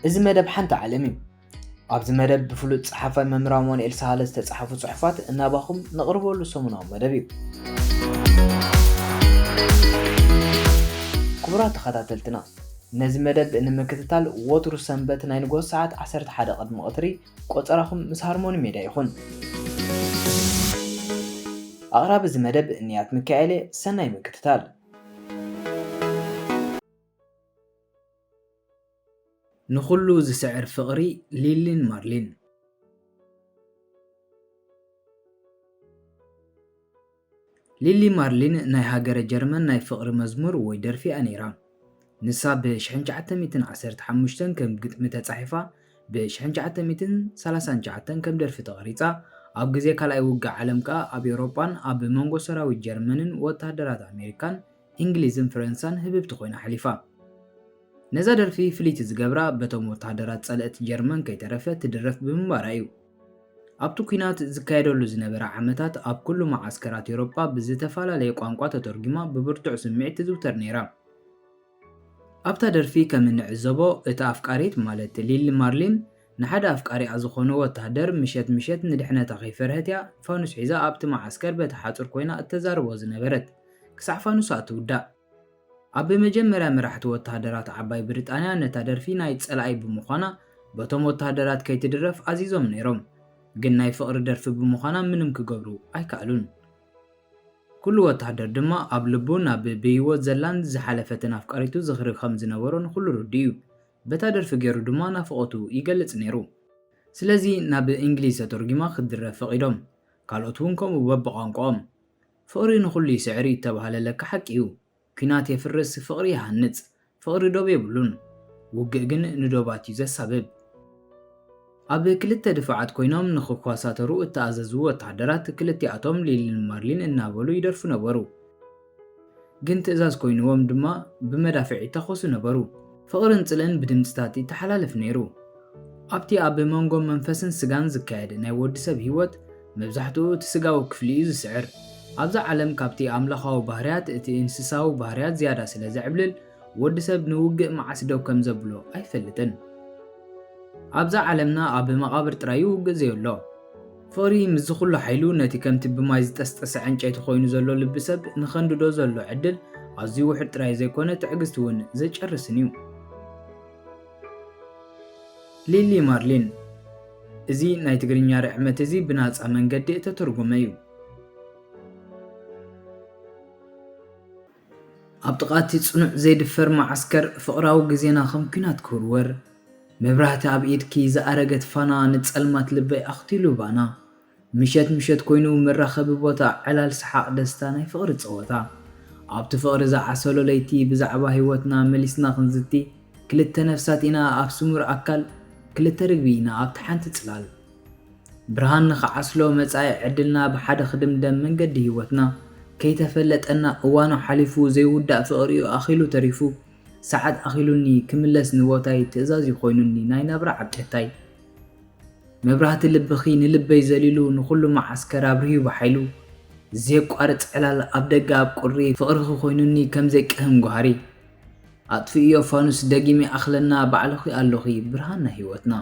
እዚ መደብ ሓንቲ ዓለም እዩ ኣብዚ መደብ ብፍሉጥ ጸሓፋይ መምህር ኣማኑኤል ሳህለ ዝተጻሕፉ ጽሑፋት እናባኹም ነቕርበሉ ሰሙናዊ መደብ እዩ ክቡራት ተኸታተልትና ነዚ መደብ ንምክትታል ወትሩ ሰንበት ናይ ንጎስ ሰዓት 11 ቅድሚ ቀትሪ ቆፀራኹም ምስ ሃርሞኒ ሜድያ ይኹን ኣቕራቢ እዚ መደብ ንያት ሚካኤል ሰናይ ምክትታል ንኹሉ ዝስዕር ፍቕሪ ሊሊን ማርሊን ሊሊ ማርሊን ናይ ሃገረ ጀርመን ናይ ፍቕሪ መዝሙር ወይ ደርፊኣ ነይራ ንሳ ብ1915 ከም ግጥሚ ተጻሒፋ ብ1939 ከም ደርፊ ተቐሪጻ ኣብ ግዜ ካልኣይ ውግእ ዓለም ከዓ ኣብ ኤውሮጳን ኣብ መንጎ ሰራዊት ጀርመንን ወታደራት ኣሜሪካን እንግሊዝን ፈረንሳን ህብብቲ ኮይና ሓሊፋ ነዛ ደርፊ ፍሊት ዝገብራ በቶም ወታደራት ጸልእት ጀርመን ከይተረፈ ትድረፍ ብምንባራ እዩ ኣብቲ ኩናት ዝካየደሉ ዝነበረ ዓመታት ኣብ ኩሉ ማዓስከራት ኤውሮጳ ብዝተፈላለየ ቋንቋ ተተርጉማ ብብርቱዕ ስምዒት ትዝውተር ነይራ ኣብታ ደርፊ ከም እንዕዘቦ እታ ኣፍቃሪት ማለት ሊሊ ማርሊን ንሓደ ኣፍቃሪኣ ዝኾነ ወታደር ምሸት ንድሕነታ ከይፈርህትያ ፋኑስ ሒዛ ኣብቲ ማዓስከር በቲ ሓጹር ኮይና እተዛርቦ ዝነበረት ክሳዕ ፋኑሳ ትውዳእ ኣብ መጀመርያ መራሕቲ ወታደራት ዓባይ ብሪጣንያ ነታ ደርፊ ናይ ጸላኣይ ብምዃና በቶም ወታደራት ከይትድረፍ ኣዚዞም ነይሮም ግን ናይ ፍቕሪ ደርፊ ብምዃና ምንም ክገብሩ ኣይከኣሉን ኩሉ ወታደር ድማ ኣብ ልቡ ናብ ብህይወት ዘላን ዝሓለፈትን ኣፍቃሪቱ ዝኽሪ ከም ዝነበሮ ንኹሉ ርድዩ በታ ደርፊ ገይሩ ድማ ናፍቖቱ ይገልጽ ነይሩ ስለዚ ናብ እንግሊዝ ተተርጊማ ክትድረፍ ፈቒዶም ካልኦት እውን ከምኡ በብቋንቋኦም ፍቕሪ ንኹሉ ይስዕር ይተባሃለለካ ሓቂ እዩ ኩናት የፍርስ ፍቕሪ ይሃንጽ ፍቕሪ ዶብ የብሉን ውግእ ግን ንዶባት እዩ ዘሳብብ ኣብ ክልተ ድፍዓት ኮይኖም ንኽኳሳተሩ እተኣዘዙ ወታደራት ክልቲኣቶም ሊሊን ማርሊን እናበሉ ይደርፉ ነበሩ ግን ትእዛዝ ኮይኑዎም ድማ ብመዳፍዕ ይተኸሱ ነበሩ ፍቕርን ጽልእን ብድምጽታት ይተሓላለፍ ነይሩ ኣብቲ ኣብ መንጎ መንፈስን ስጋን ዝካየድ ናይ ወዲ ሰብ ህይወት መብዛሕትኡ እቲ ስጋዊ ክፍሊ እዩ ዝስዕር ኣብዛ ዓለም ካብቲ ኣምላኻዊ ባህርያት እቲ እንስሳዊ ባህርያት ዝያዳ ስለ ዘዕብልል ወዲ ሰብ ንውግእ መዓስ ደው ከም ዘብሎ ኣይፈልጥን ኣብዛ ዓለምና ኣብ መቓብር ጥራይ ውግእ ዘየሎ ፍቕሪ ምስ ኩሉ ሓይሉ ነቲ ከምቲ ብማይ ዝጠስጠሰ ዕንጨይቲ ኮይኑ ዘሎ ልቢ ሰብ ንኸንድዶ ዘሎ ዕድል ኣዝዩ ውሕድ ጥራይ ዘይኮነ ትዕግስቲ እውን ዘጨርስን እዩ ሊሊ ማርሊን እዚ ናይ ትግርኛ ርዕመት እዚ ብናፃ መንገዲ ተተርጉመ እዩ ኣብ ጥቓቲ ጽኑዕ ዘይድፈር ማዓስከር ፍቕራዊ ግዜና ከም ኩናት ክውርወር መብራህቲ ኣብ ኢድኪ ዝኣረገት ፋና ንጸልማት ልበይ ኣኽቲሉ ባና ምሸት ኮይኑ መራኸቢ ቦታ ዕላል ሰሓቕ ደስታ ናይ ፍቕሪ ፀወታ ኣብቲ ፍቕሪ ዝዓሰሎ ለይቲ ብዛዕባ ህይወትና መሊስና ክንዝቲ ክልተ ነፍሳት ኢና ኣብ ስሙር ኣካል ክልተ ርግቢ ኢና ኣብቲ ሓንቲ ጽላል ብርሃን ንኽዓስሎ መጻኢ ዕድልና ብሓደ ክድምደም መንገዲ ህይወትና ከይተፈለጠና እዋኑ ሓሊፉ ዘይውዳእ ፍቕሪኡ ኣኺሉ ተሪፉ ሰዓት ኣኺሉኒ ክምለስ ንቦታይ ትእዛዝ ይኾይኑኒ ናይ ናብራ ዓቀታይ መብራህቲ ልብኺ ንልበይ ዘሊሉ ንኹሉ ማዓስከር ኣብርሂቡ ሓይሉ ዘየቋርጽ ዕላል ኣብ ደገ ኣብ ቁሪ ፍቕርኺ ኮይኑኒ ከም ዘይቅህም ጓሃሪ ኣጥፊእዮ ፋኑስ ደጊሚ ኣኽለና ባዕልኺ ኣለኺ ብርሃንና ህይወትና